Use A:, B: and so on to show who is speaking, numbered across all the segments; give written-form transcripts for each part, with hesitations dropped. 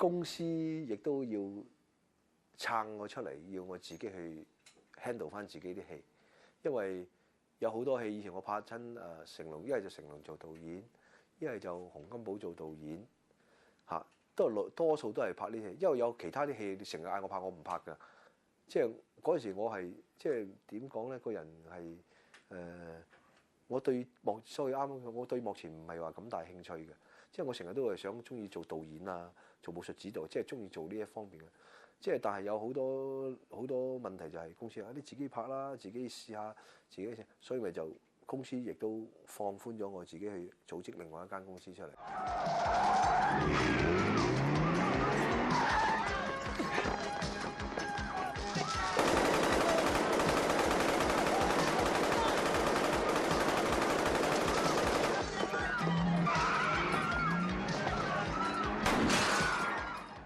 A: 公司亦都要撐我出嚟，要我自己去 handle 翻自己啲戲，因為有好多戲以前我拍親成龍，一係就成龍做導演，一係就洪金寶做導演，嚇多數都係拍呢啲戲，因為有其他啲戲你成日嗌我拍，我唔拍㗎。即係嗰陣時我係即係點講咧？個人係我對所以啱啱我對幕前唔係話咁大興趣嘅，即係我成日都係想中意做導演啊，做武術指導，即係中意做呢一方面嘅。即係但係有好多問題就係公司你自己拍啦，自己試下自己，所以咪就公司亦都放寬咗我自己去組織另外一間公司出嚟。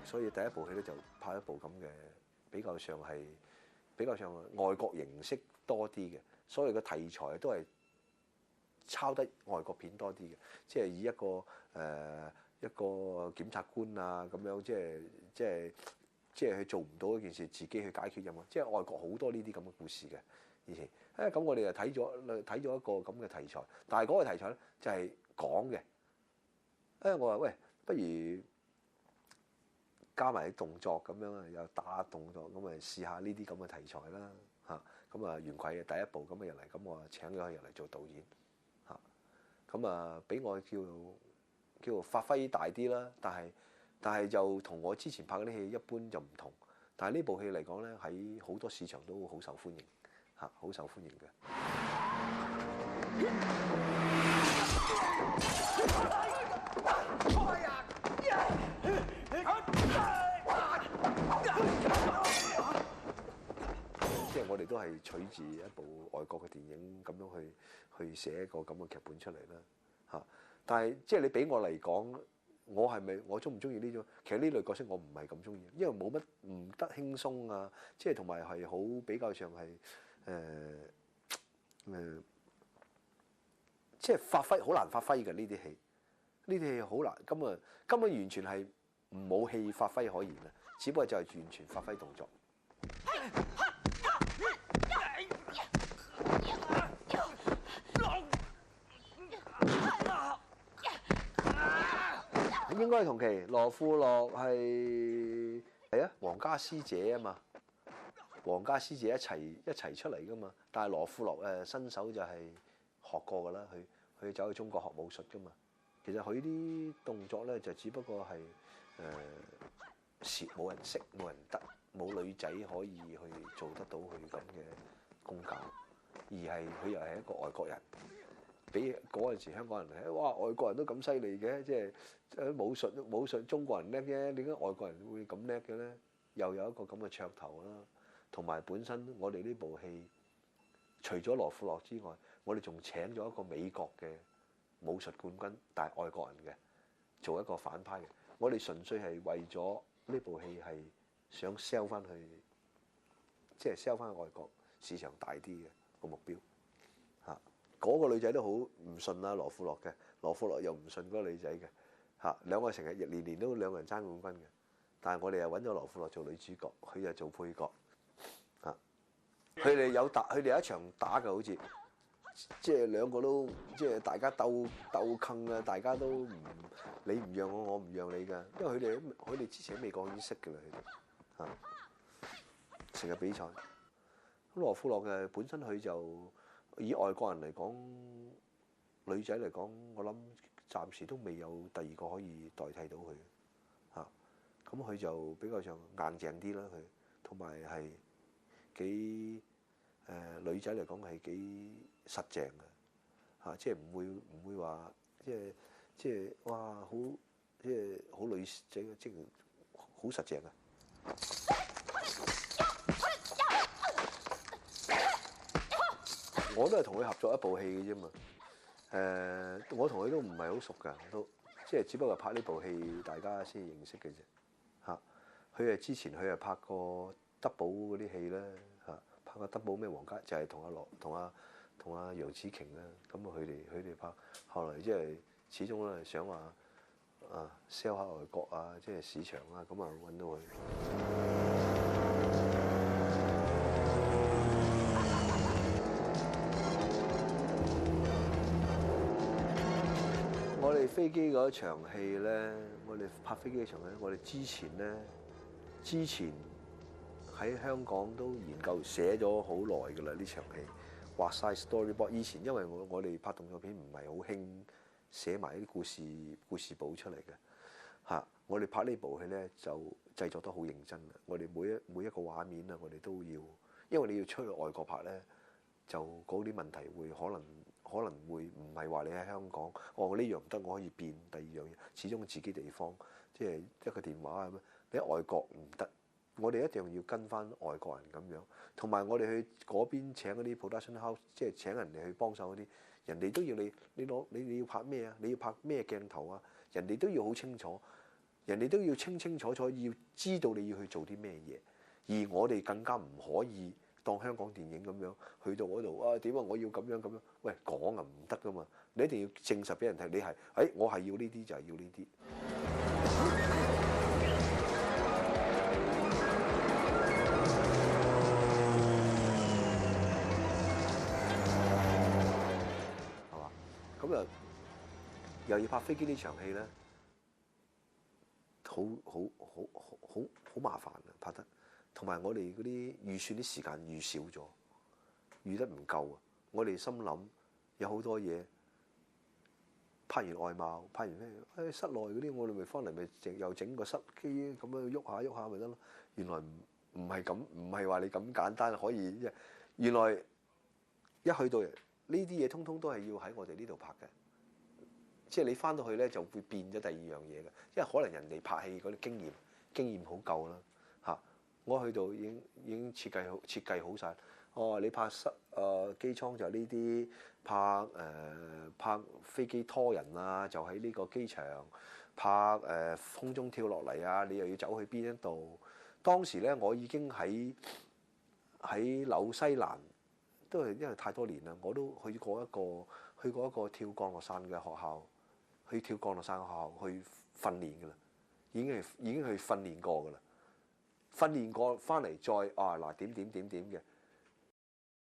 A: 所以第一部戲咧就拍一部咁嘅比較上外國形式多啲嘅，所有嘅題材都係抄得外國片多啲嘅，即係以一個檢察官啊咁樣，即係佢做唔到一件事，自己去解決任務，即係外國好多呢啲咁嘅故事嘅以前。咁我哋就睇咗一個咁嘅題材，但係嗰個題材咧就係講嘅。我話喂，不如加埋啲動作咁樣啊，又打動作咁啊，試下呢啲咁嘅題材啦嚇。咁啊，袁葵嘅第一部咁嘅入嚟，咁我請咗佢入嚟做導演嚇。咁啊，俾我叫做發揮大啲啦。但係就同我之前拍嗰啲戲一般就唔同。但係呢部戲嚟講咧，喺好多市場都好受歡迎嚇，好受歡迎嘅。即係我哋都係取自一部外國嘅電影咁樣去寫一個咁嘅劇本出嚟啦嚇。但係即係你俾我嚟講，我中唔中意呢種？其實呢類角色我唔係咁中意，因為冇乜唔得輕鬆啊，即係同埋係好比較上係即係發揮好難發揮嘅呢啲戲，呢啲戲好難，根本完全係冇戲發揮可言啊！只不過就係完全發揮動作。應該同期羅富樂係皇家師姐啊嘛，皇家師姐一齊出嚟噶嘛。但係羅富樂新手就係學過噶啦，佢走去中國學武術噶嘛。其實佢啲動作咧就只不過係冇人識冇人得，冇女仔可以去做得到佢咁嘅功架，而係佢又係一個外國人。比嗰陣時香港人睇，哇！外國人都咁犀利嘅，即係武術中國人叻嘅，點解外國人會咁叻嘅咧？又有一個咁嘅噱頭啦，同埋本身我哋呢部戲除咗羅富樂之外，我哋仲請咗一個美國嘅武術冠軍，但係外國人嘅做一個反派嘅。我哋純粹係為咗呢部戲係想 sell 翻去，即係 sell 翻去外國市場大啲嘅個目標嚇。嗰個女仔都好唔順啊，羅富樂嘅，羅富樂又唔順嗰個女仔嘅嚇，兩個成日年都兩個人爭冠軍嘅，但係我哋又揾咗羅富樂做女主角，佢就做配角嚇。佢哋有一場打嘅，好似即係兩個都即係大家鬥坑啊，大家都你唔讓我，我唔讓你㗎，因為佢哋之前喺美國已經識㗎啦，佢哋嚇成日比賽。咁羅富樂嘅本身佢就以外國人嚟講，女仔嚟講，我諗暫時都未有第二個可以代替到佢嚇。咁佢就比較上硬淨啲啦，佢同埋係幾女仔嚟講係幾實淨嘅嚇，即係唔會話即係哇好即係好女仔即係好實淨嘅。我都係同佢合作一部戲嘅啫嘛，我同佢都唔係好熟㗎，都即係只不過拍呢部戲大家先認識嘅啫嚇。佢之前佢係拍過德寶嗰啲戲咧嚇，拍過德寶咩皇家就係同阿楊紫瓊啦，咁佢哋拍，後來即係始終咧想話 sell 下外國啊，即係市場啊，咁啊揾到佢。我哋飛機嗰場戲咧，我哋拍飛機嗰場咧，我哋之前喺香港都研究寫咗好耐㗎啦，呢場戲畫晒 storyboard。以前因為我哋拍動作片唔係好興寫埋啲故事簿出嚟嘅嚇，我哋拍呢部戲咧就製作得好認真啦。我哋每一個畫面啊，我哋都要，因為你要出去外國拍咧，就嗰啲問題會可能會唔係話你喺香港，呢樣唔得，我可以變第二樣嘢。始終自己地方，即係一個電話咁樣，你喺外國唔得。我哋一定要跟翻外國人咁樣，同埋我哋去嗰邊請嗰啲 production house，即係請人哋去幫手嗰啲，人哋都要你要拍咩啊？你要拍咩鏡頭啊？人哋都要好清楚，人哋都要清清楚楚，要知道你要去做啲咩嘢。而我哋更加唔可以當香港電影咁樣去到嗰度點啊？我要咁樣咁樣，喂講啊唔得噶嘛！你一定要證實俾人睇，你係我係要呢啲就係要呢啲。咁又要拍飛機呢場戲咧，好麻煩啊！拍得，同埋我哋嗰啲預算啲時間預少咗，預得唔夠啊！我哋心諗有好多嘢，拍完外貌，拍完咩？室內嗰啲我哋咪翻嚟咪又整個室機咁樣喐下咪得咯。原來唔係咁，唔係話你咁簡單可以。原來一去到呢啲嘢，通通都係要喺我哋呢度拍嘅。即係你翻到去咧，就會變咗第二樣嘢嘅，因為可能人哋拍戲嗰啲經驗好夠啦嚇。我去到已經設計好晒。你拍機艙就呢啲，拍飛機拖人啊，就喺呢個機場拍空中跳落嚟啊，你又要走去邊一度？當時咧，我已經喺紐西蘭，都係因為太多年啦，我都去過一個跳降落傘嘅學校。去跳降落傘學校去訓練㗎啦，已經去訓練過㗎啦，訓練過翻嚟再點嘅，